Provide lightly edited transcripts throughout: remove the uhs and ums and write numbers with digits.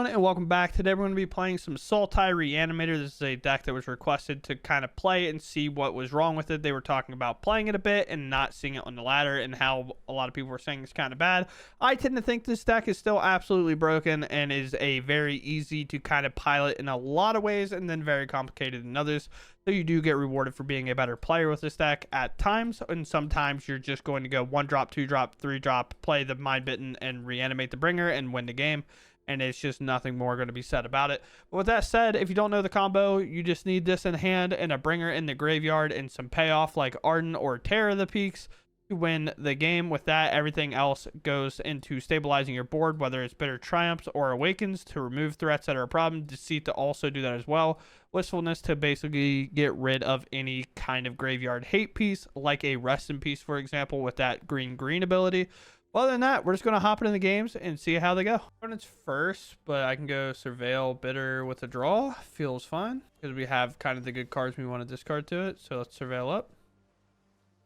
everyone, and welcome back. Today we're going to be playing some Sultai Reanimator. This is a deck that was requested to kind of play and see what was wrong with it. They were talking about playing it a bit and not seeing it on the ladder, and how a lot of people were saying it's kind of bad. I tend to think this deck is still absolutely broken and is a very easy to kind of pilot in a lot of ways, and then very complicated in others. So you do get rewarded for being a better player with this deck at times, and sometimes you're just going to go 1 drop, 2 drop, 3 drop, play the Mind Bitten and reanimate the bringer and win the game. And it's just nothing more going to be said about it. But with that said, if you don't know the combo, you just need this in hand and a bringer in the graveyard and some payoff like Arden or Terror of the Peaks to win the game. With that, everything else goes into stabilizing your board, whether it's Bitter Triumphs or Awakens to remove threats that are a problem. Deceit to also do that as well. Wistfulness to basically get rid of any kind of graveyard hate piece, like a Rest in Peace, for example, with that green ability. Other than that, we're just going to hop into the games and see how they go. Opponents first, but I can go Surveil Bitter with a draw. Feels fine because we have kind of the good cards we want to discard to it. So let's Surveil up.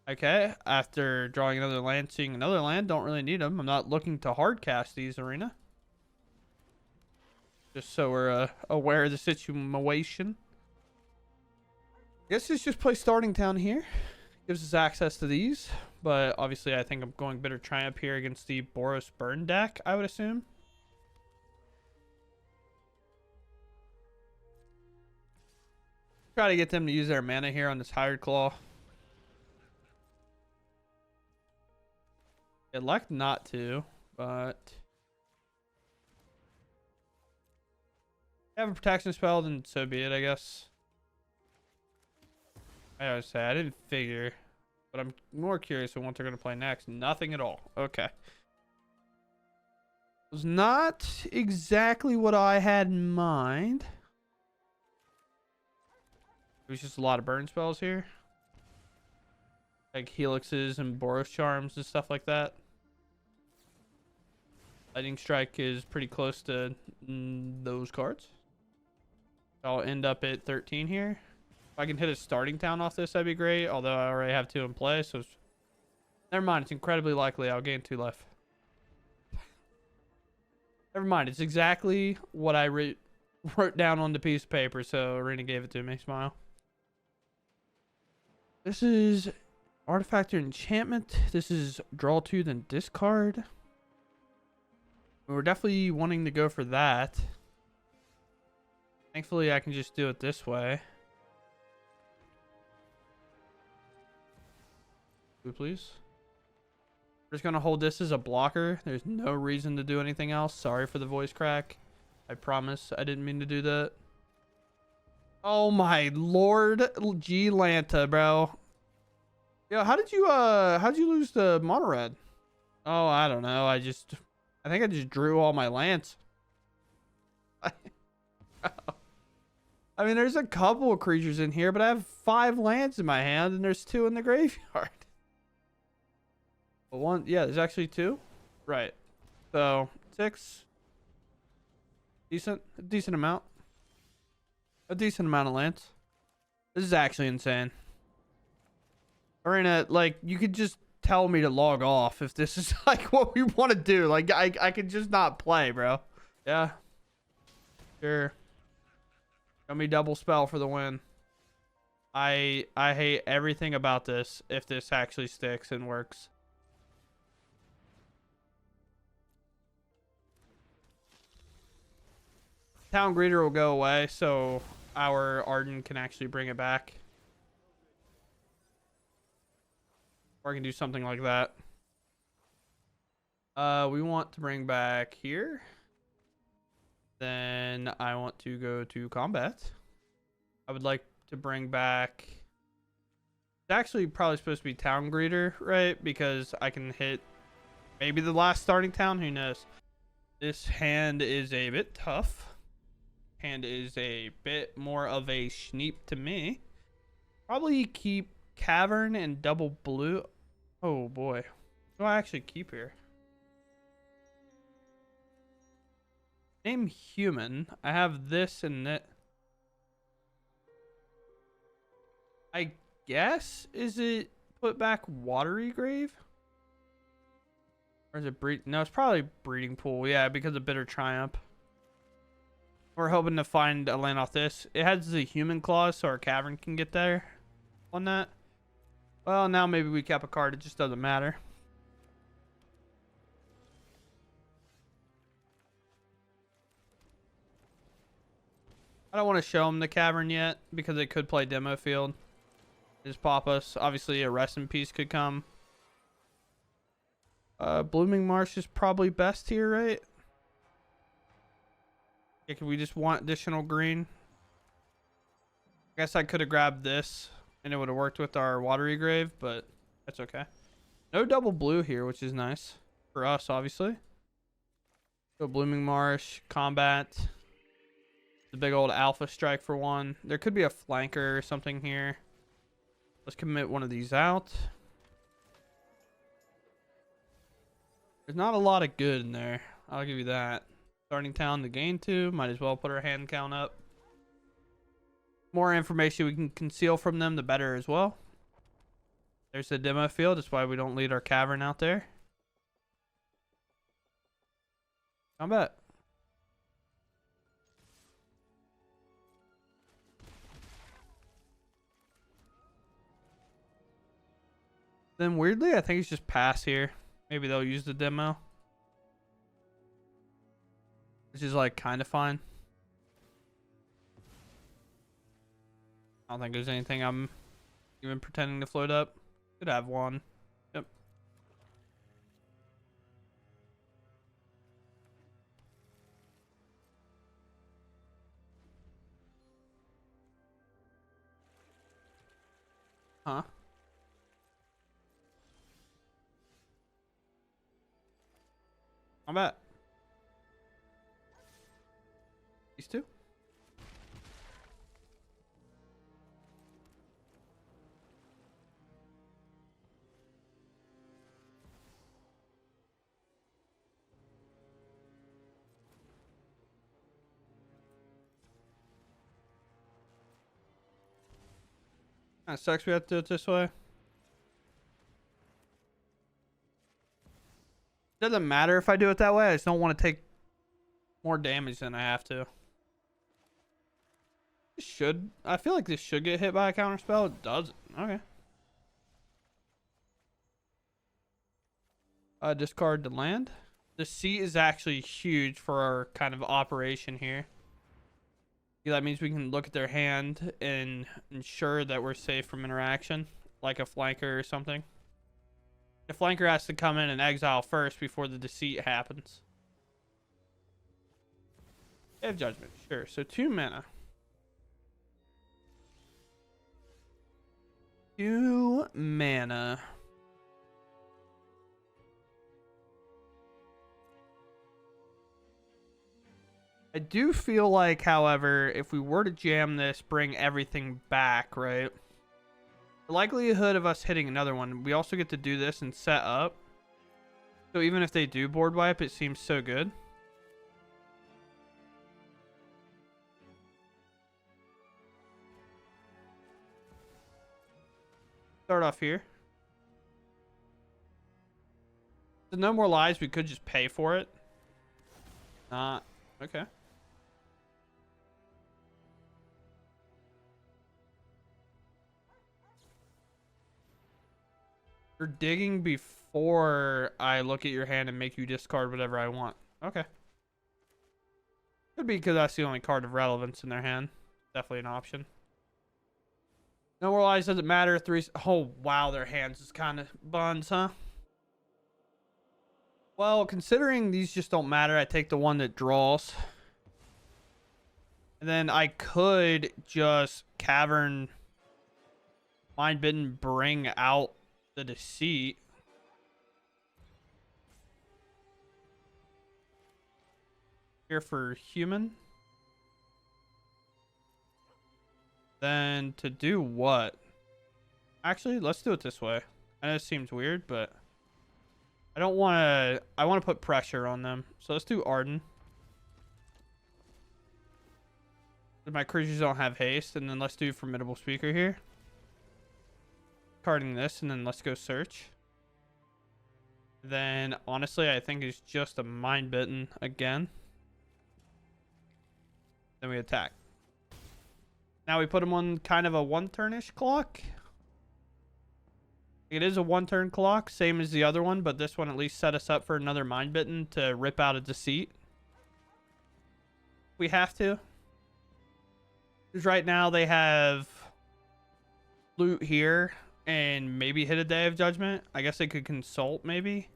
Okay, after drawing another land, seeing another land, don't really need them. I'm not looking to hard cast these, Arena. Just so we're aware of the situation. I guess let's just play Starting Town here. Gives us access to these. But obviously, I think I'm going Bitter Triumph here against the Boros Burn deck, I would assume. Try to get them to use their mana here on this Hired Claw. Elect not to, but have a protection spell, then so be it, I guess. I always say I didn't figure. But I'm more curious on what they're going to play next. Nothing at all. Okay. It was not exactly what I had in mind. There's just a lot of burn spells here. Like Helixes and Boros Charms and stuff like that. Lightning Strike is pretty close to those cards. I'll end up at 13 here. If I can hit a Starting Town off this, that'd be great. Although I already have 2 in play, so never mind. It's incredibly likely I'll gain 2 life. Never mind. It's exactly what I wrote down on the piece of paper, so Arena gave it to me. Smile. This is Artifact or Enchantment. This is draw 2, then discard. We're definitely wanting to go for that. Thankfully, I can just do it this way. Please. We're just gonna hold this as a blocker. There's no reason to do anything else. Sorry for the voice crack. I promise I didn't mean to do that. Oh my lord, G Lanta, bro. Yo, how'd you lose the mono red? Oh, I don't know. I think I just drew all my lands. I mean, there's a couple of creatures in here, but I have 5 lands in my hand and there's 2 in the graveyard. One, yeah, there's actually 2, right? So 6, a decent amount of lands. This is actually insane. Arena, like, you could just tell me to log off if this is like what we want to do. Like, I could just not play, bro. Yeah, sure. Show me double spell for the win. I hate everything about this if this actually sticks and works. Town Greeter will go away, so our Arden can actually bring it back. Or I can do something like that. We want to bring back here. Then I want to go to combat. I would like to bring back... It's actually probably supposed to be Town Greeter, right? Because I can hit maybe the last Starting Town. Who knows? This hand is a bit tough. Hand is a bit more of a schneep to me. Probably keep Cavern and double blue. Oh boy. What do I actually keep here? Name human. I have this and that. I guess, is it put back Watery Grave? Or is it breed? No, it's probably Breeding Pool. Yeah, because of Bitter Triumph. We're hoping to find a land off this. It has the human claws, so our cavern can get there on that. Well, now maybe we cap a card. It just doesn't matter. I don't want to show them the cavern yet because they could play demo field. Just pop us. Obviously, a rest in peace could come. Blooming Marsh is probably best here, right? Yeah, could we just want additional green? I guess I could have grabbed this and it would have worked with our watery grave, but that's okay. No double blue here, which is nice for us, obviously. So Blooming Marsh, combat. The big old alpha strike for one. There could be a flanker or something here. Let's commit one of these out. There's not a lot of good in there. I'll give you that. Starting town to gain 2. Might as well put our hand count up. More information we can conceal from them, the better as well. There's the demo field. That's why we don't lead our cavern out there. Combat. Then weirdly, I think it's just pass here. Maybe they'll use the demo. Which is like kind of fine. I don't think there's anything I'm even pretending to float up. Could have one. Yep. Huh? I'm at. These two? Kinda sucks we have to do it this way. Doesn't matter if I do it that way. I just don't want to take more damage than I have to. This should. I feel like this should get hit by a counter spell. It doesn't. Okay. Discard the land. The seat is actually huge for our kind of operation here. Yeah, that means we can look at their hand and ensure that we're safe from interaction, like a flanker or something. The flanker has to come in and exile first before the deceit happens. They have judgment, sure. So 2 mana. 2 mana. I do feel like, however, if we were to jam this, bring everything back, right? The likelihood of us hitting another one, we also get to do this and set up. So even if they do board wipe, it seems so good. Start off here. There's no more lives. We could just pay for it. Not. Okay. You're digging before I look at your hand and make you discard whatever I want. Okay. Could be because that's the only card of relevance in their hand. Definitely an option. No more lives, doesn't matter. 3. Oh, wow. Their hands is kind of buns, huh? Well, considering these just don't matter, I take the one that draws. And then I could just cavern, mind bitten, bring out the deceit. Here for human. Then to do what? Actually, let's do it this way. I know it seems weird, but I don't want to. I want to put pressure on them. So let's do Arden. My creatures don't have haste, and then let's do Formidable Speaker here. Carding this, and then let's go search. Then, honestly, I think it's just a mind bitten again. Then we attack. Now we put them on kind of a one-turn-ish clock. It is a one-turn clock, same as the other one, but this one at least set us up for another Mind Bitten to rip out a Deceit. We have to. Because right now they have loot here and maybe hit a Day of Judgment. I guess they could consult maybe.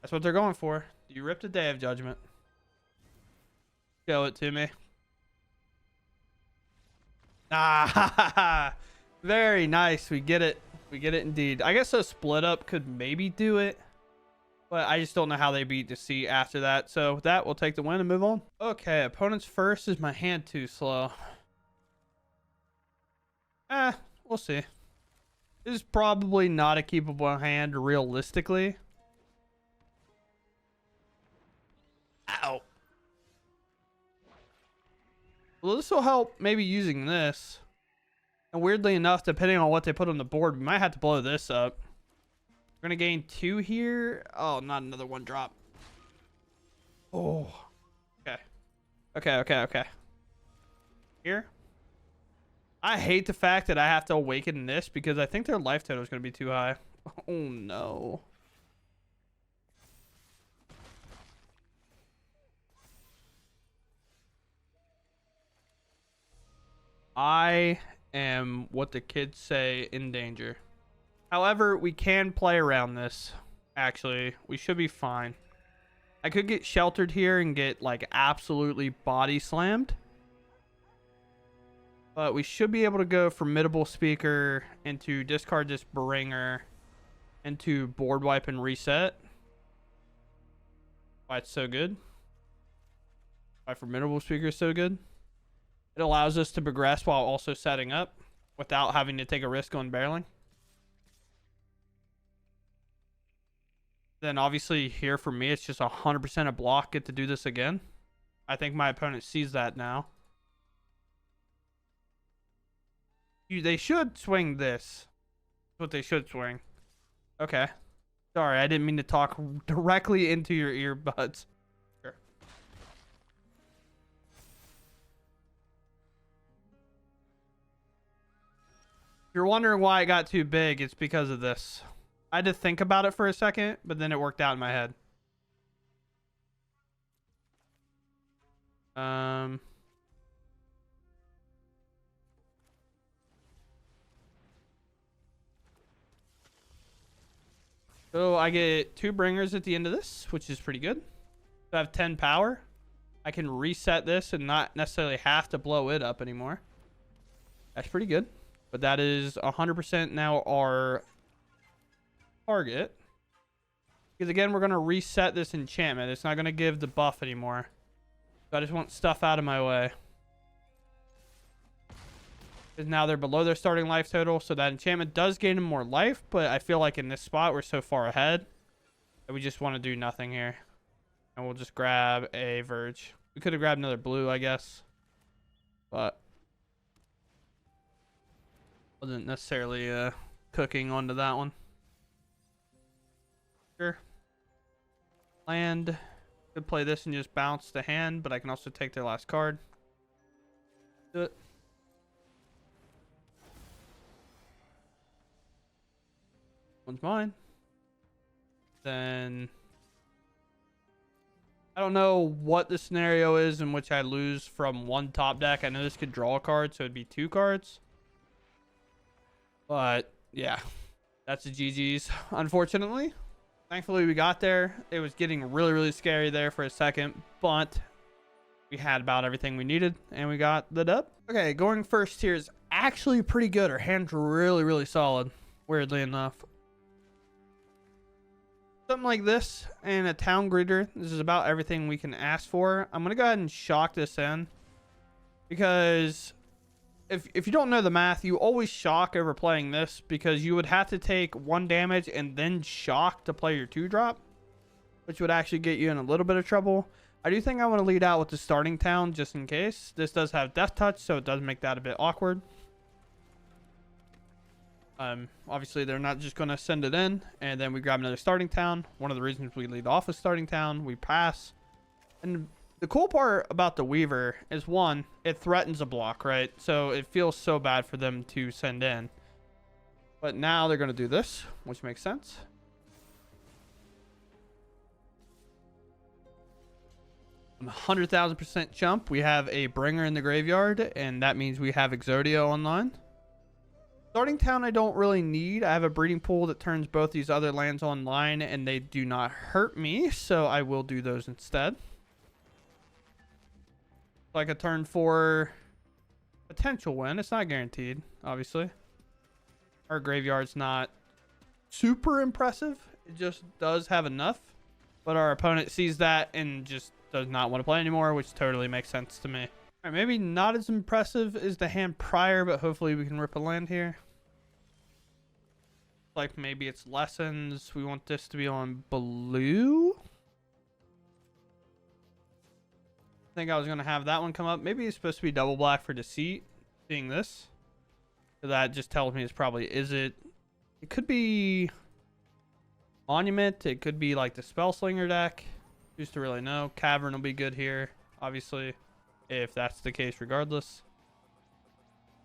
That's what they're going for. You ripped a Day of Judgment. Show it to me. Ah, very nice. We get it. We get it indeed. I guess a split up could maybe do it, but I just don't know how they beat Deceit after that. So with that, we'll take the win and move on. Okay, opponent's first. Is my hand too slow? We'll see. This is probably not a keepable hand realistically. Ow. Well, this will help maybe using this. And weirdly enough, depending on what they put on the board, we might have to blow this up. We're going to gain 2 here. Oh, not another 1 drop. Oh. Okay. Here. I hate the fact that I have to awaken this because I think their life total is going to be too high. Oh, no. I am, what the kids say, in danger. However, we can play around this. Actually, we should be fine. I could get sheltered here and get like absolutely body slammed. But we should be able to go Formidable Speaker into discard this Bringer into board wipe and reset. Why it's so good. Why Formidable Speaker is so good. It allows us to progress while also setting up without having to take a risk on barreling. Then obviously here for me, it's just 100% a block. Get to do this again. I think my opponent sees that now. They should swing this. That's what they should swing. Okay. Sorry, I didn't mean to talk directly into your earbuds. Sure. If you're wondering why it got too big, it's because of this. I had to think about it for a second, but then it worked out in my head. So I get 2 bringers at the end of this, which is pretty good. So I have 10 power. I can reset this and not necessarily have to blow it up anymore. That's pretty good. But that is 100% now our target. Because again, we're going to reset this enchantment. It's not going to give the buff anymore. So I just want stuff out of my way. Because now they're below their starting life total. So that enchantment does gain them more life. But I feel like in this spot, we're so far ahead that we just want to do nothing here. And we'll just grab a Verge. We could have grabbed another blue, I guess. But wasn't necessarily cooking onto that one. Sure. Land. Could play this and just bounce the hand, but I can also take their last card. Do it. One's mine. Then I don't know what the scenario is in which I lose from 1 top deck. I know this could draw a card, so it'd be 2 cards. But yeah, that's the GG's, unfortunately. Thankfully, we got there. It was getting really, really scary there for a second, but we had about everything we needed, and we got the dub. Okay, going first here is actually pretty good. Our hand's really, really solid, weirdly enough. Something like this and a Town Greeter. This is about everything we can ask for. I'm going to go ahead and shock this in because if you don't know the math, you always shock over playing this because you would have to take 1 damage and then shock to play your 2-drop, which would actually get you in a little bit of trouble. I do think I want to lead out with the starting town just in case. This does have Death Touch, so it does make that a bit awkward. Obviously, they're not just going to send it in, and then we grab another starting town. One of the reasons we lead off with starting town, we pass. And The cool part about the Weaver is, one, it threatens a block, right? So it feels so bad for them to send in. But now they're going to do this, which makes sense. On 100,000% jump, we have a Bringer in the graveyard, and that means we have Exodia online. Starting town I don't really need. I have a breeding pool that turns both these other lands online, and they do not hurt me, so I will do those instead. Like a turn 4 potential win. It's not guaranteed, obviously. Our graveyard's not super impressive. It just does have enough. But our opponent sees that and just does not want to play anymore, which totally makes sense to me. All right, maybe not as impressive as the hand prior, but hopefully we can rip a land here. Like maybe it's lessons. We want this to be on blue. I think I was going to have that one come up. Maybe it's supposed to be double black for deceit. Seeing this. So that just tells me it's probably, it could be Monument. It could be like the Spellslinger deck. Who's to really know? Cavern will be good here, obviously, if that's the case regardless.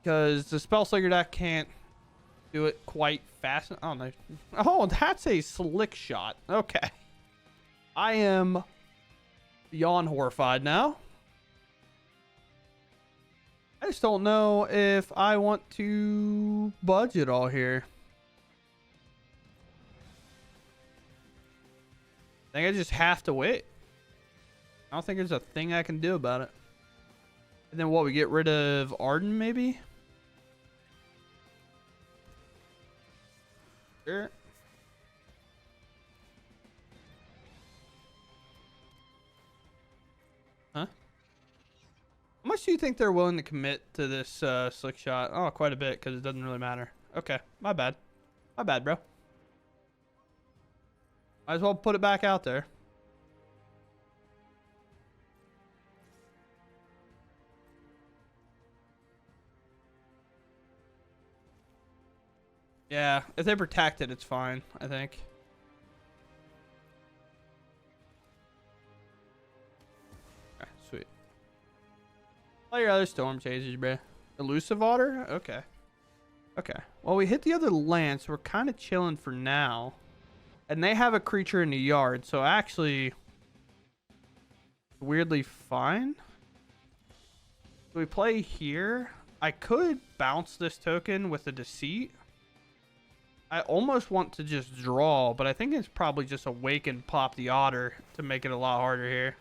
Because the Spellslinger deck can't do it quite fast. Oh, no. Oh, that's a slick shot. Okay. I am beyond horrified now. I just don't know if I want to budge it all here. I think I just have to wait. I don't think there's a thing I can do about it. And then what, we get rid of Arden maybe? Sure. Huh? How much do you think they're willing to commit to this slick shot? Oh, quite a bit, because it doesn't really matter. Okay, my bad. My bad, bro. Might as well put it back out there. Yeah, if they protect it, it's fine, I think. Okay, sweet. Play your other Storm Chasers, bro. Elusive Otter? Okay. Okay. Well, we hit the other land, so we're kind of chilling for now. And they have a creature in the yard, so actually weirdly fine. So we play here. I could bounce this token with a deceit. I almost want to just draw, but I think it's probably just awaken, pop the otter to make it a lot harder here.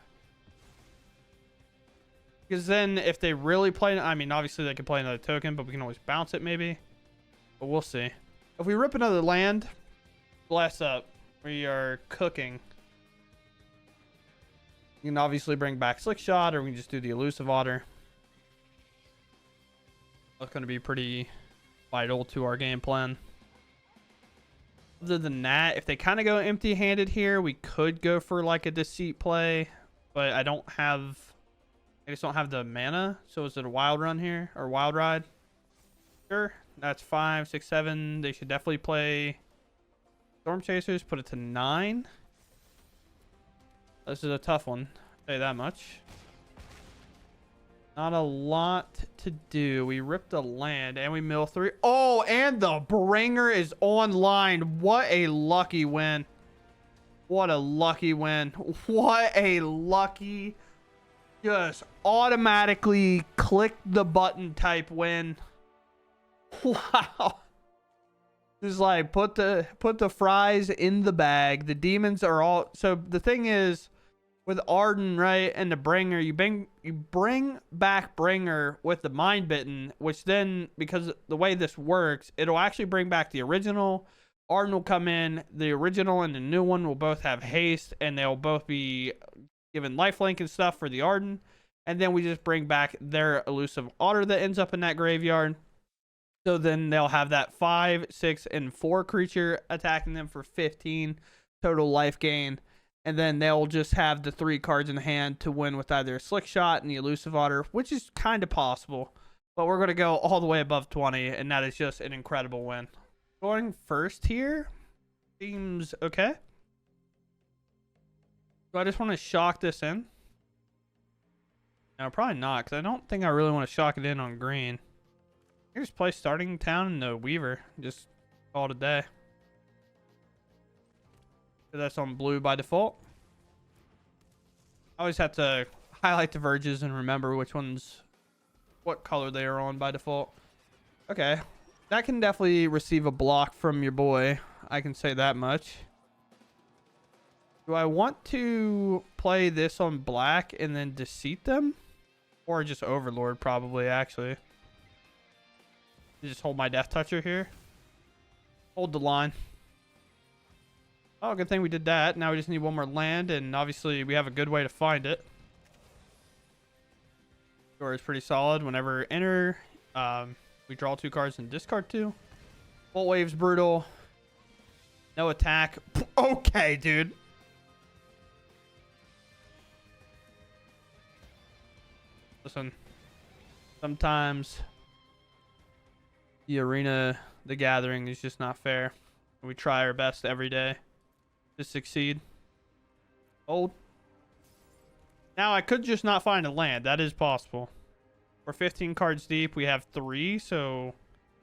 Because then if they really play, I mean, obviously they can play another token, but we can always bounce it maybe. But we'll see. If we rip another land, bless up. We are cooking. You can obviously bring back Slick Shot, or we can just do the Elusive Otter. That's going to be pretty vital to our game plan. Other than that, if they kind of go empty-handed here, we could go for like a Deceit play, but I just don't have the mana. So is it a Wild Run here, or Wild Ride? Sure, that's 5, 6, 7. They should definitely play Storm Chasers, put it to 9. This is a tough one, I'll tell you that much. Not a lot to do. We ripped a land and we mill 3. Oh, and the Bringer is online. What a lucky win. What a lucky win. What a lucky, just automatically click the button type win. Wow. Just like put the fries in the bag. The demons are all, so the thing is with Arden, right, and the Bringer, you bring back Bringer with the Mind Bitten, which then, because the way this works, it'll actually bring back the original. Arden will come in, the original and the new one will both have haste, and they'll both be given lifelink and stuff for the Arden. And then we just bring back their Elusive Otter that ends up in that graveyard. So then they'll have that 5, 6, and 4 creature attacking them for 15 total life gain. And then they'll just have the 3 cards in hand to win with either a Slick Shot and the Elusive Otter, which is kind of possible. But we're going to go all the way above 20, and that is just an incredible win. Going first here seems okay. So I just want to shock this in. No, probably not, because I don't think I really want to shock it in on green. I just play starting town in the Weaver. Just call it a day. So that's on blue by default. I always have to highlight the verges and remember which ones, what color they are on by default. Okay. That can definitely receive a block from your boy. I can say that much. Do I want to play this on black and then deceit them? Or just Overlord, probably, actually. Just hold my Death Toucher here. Hold the line. Oh, good thing we did that. Now we just need one more land, and obviously we have a good way to find it. Score is pretty solid. Whenever enter, we draw 2 cards and discard 2. Bolt Wave's brutal. No attack. Okay, dude. Listen, sometimes the arena, the gathering is just not fair. We try our best every day to succeed. Old. Now I could just not find a land. That is possible. We're 15 cards deep. We have 3, so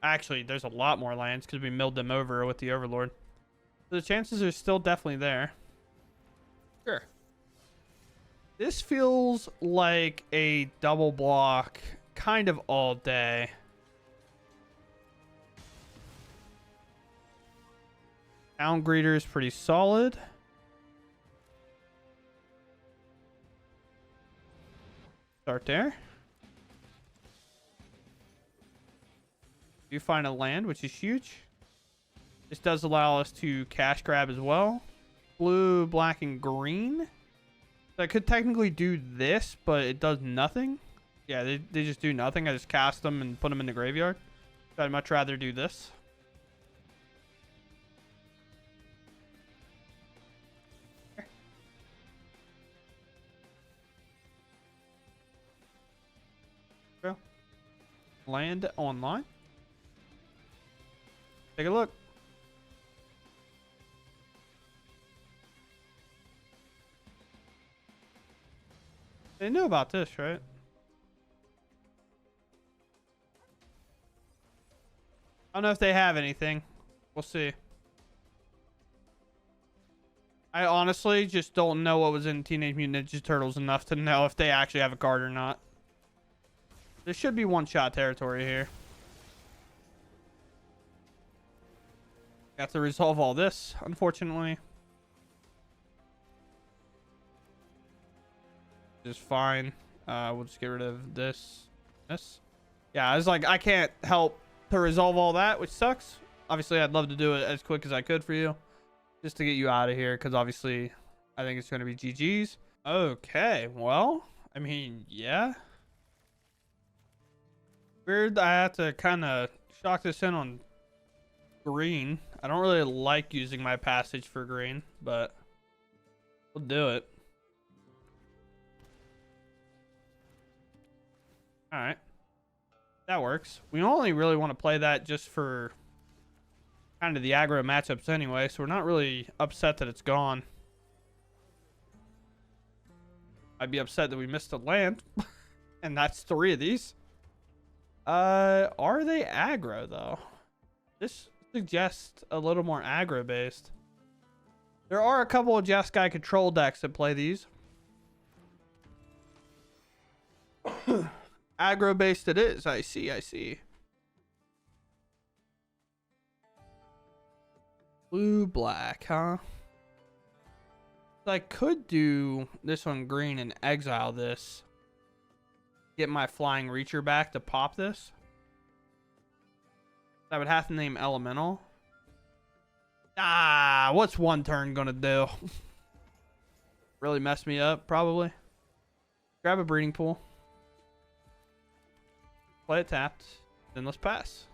actually there's a lot more lands because we milled them over with the Overlord. So the chances are still definitely there. Sure. This feels like a double block kind of all day. Town Greeter is pretty solid. Start there. You find a land, which is huge. This does allow us to cash grab as well. Blue, black, and green. So I could technically do this, but it does nothing. Yeah, they just do nothing. I just cast them and put them in the graveyard. So I'd much rather do this. Land online. Take a look. They knew about this, right? I don't know if they have anything. We'll see. I honestly just don't know what was in Teenage Mutant Ninja Turtles enough to know if they actually have a card or not. There should be one-shot territory here. Got to resolve all this, unfortunately. Just fine. We'll just get rid of this. Yeah, I was like, I can't help to resolve all that, which sucks. Obviously, I'd love to do it as quick as I could for you, just to get you out of here, because obviously, I think it's going to be GG's. Okay, well, I mean, yeah. Weird, I have to kind of shock this in on green. I don't really like using my passage for green, but we'll do it. All right, that works. We only really want to play that just for kind of the aggro matchups anyway, so we're not really upset that it's gone. I'd be upset that we missed a land, and that's 3 of these. Are they aggro though? This suggests a little more aggro based. There are a couple of Jeskai control decks that play these. Aggro based it is. I see. Blue, black, huh? I could do this one green and exile this. Get my flying reacher back to pop this. I would have to name elemental. Ah, what's one turn gonna do? Really mess me up, probably. Grab a breeding pool. Play it tapped. Then let's pass.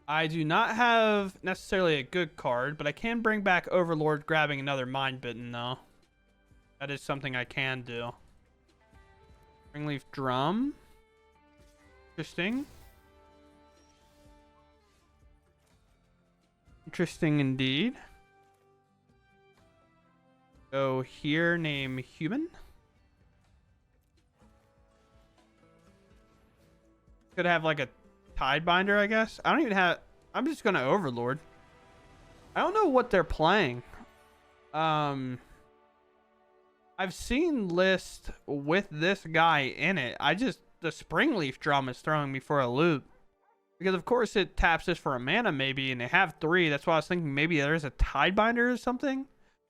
I do not have necessarily a good card, but I can bring back Overlord grabbing another Mind Bitten, though. That is something I can do. Springleaf Drum. Interesting. Interesting indeed. Go here, name human. Could have like a Tidebinder, I guess. I don't even have. I'm just gonna Overlord. I don't know what they're playing. I've seen list with this guy in it. The Springleaf drum is throwing me for a loop. Because of course it taps this for a mana maybe, and they have 3. That's why I was thinking maybe there's a Tidebinder or something.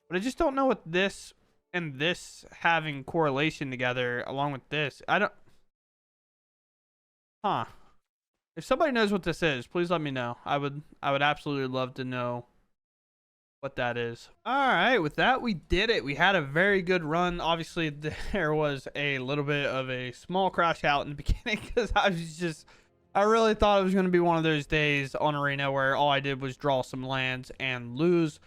But I just don't know what this and this having correlation together along with this. I don't. Huh. If somebody knows what this is, please let me know. I would absolutely love to know what that is. All right, with that, we did it. We had a very good run. Obviously, there was a little bit of a small crash out in the beginning because I really thought it was going to be one of those days on Arena where all I did was draw some lands and lose.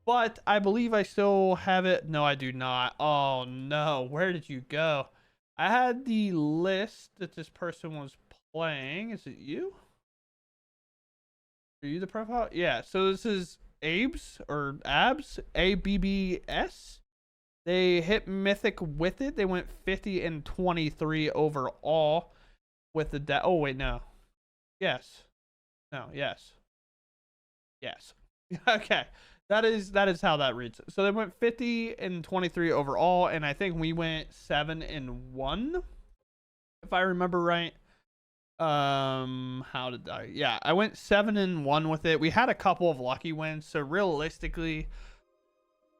But I believe I still have it. No, I do not. Oh, no. Where did you go? I had the list that this person was playing. Is it you? Are you the profile? Yeah. So this is Abe's or Abs, ABBS. They hit Mythic with it. They went 50 and 23 overall with the oh wait, no. Yes. No, yes. Yes. Okay. That is how that reads. So they went 50 and 23 overall, and I think we went 7 and 1 if I remember right. How did I? Yeah, I went 7 and 1 with it. We had a couple of lucky wins, so realistically,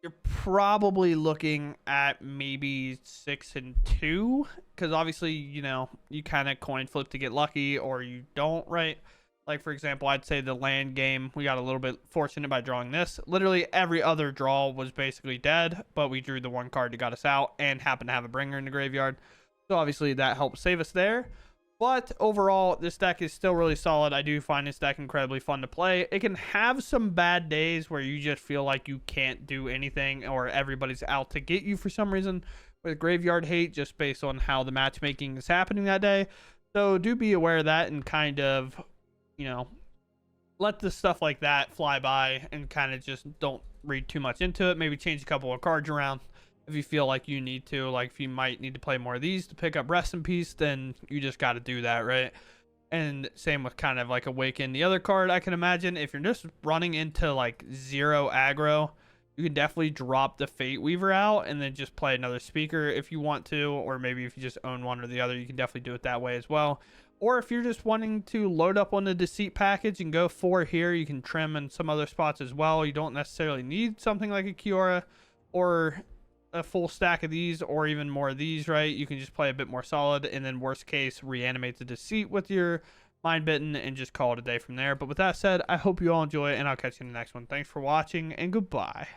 you're probably looking at maybe 6 and 2, because obviously, you know, you kind of coin flip to get lucky, or you don't, right? Like, for example, I'd say the land game, we got a little bit fortunate by drawing this. Literally every other draw was basically dead, but we drew the one card that got us out and happened to have a bringer in the graveyard. So obviously that helped save us there. But overall, this deck is still really solid. I do find this deck incredibly fun to play. It can have some bad days where you just feel like you can't do anything or everybody's out to get you for some reason with graveyard hate just based on how the matchmaking is happening that day. So do be aware of that and kind of, you know, let the stuff like that fly by and kind of just don't read too much into it. Maybe change a couple of cards around if you feel like you need to. Like if you might need to play more of these to pick up Rest in Peace, then you just got to do that, right? And same with kind of like Awaken. The other card, I can imagine if you're just running into like 0 aggro, you can definitely drop the Fate Weaver out and then just play another Speaker if you want to, or maybe if you just own one or the other, you can definitely do it that way as well. Or if you're just wanting to load up on the Deceit package and go 4 here, you can trim in some other spots as well. You don't necessarily need something like a Kiora or a full stack of these or even more of these, right? You can just play a bit more solid and then worst case reanimate the Deceit with your Mind Bitten and just call it a day from there. But with that said, I hope you all enjoy it and I'll catch you in the next one. Thanks for watching and goodbye.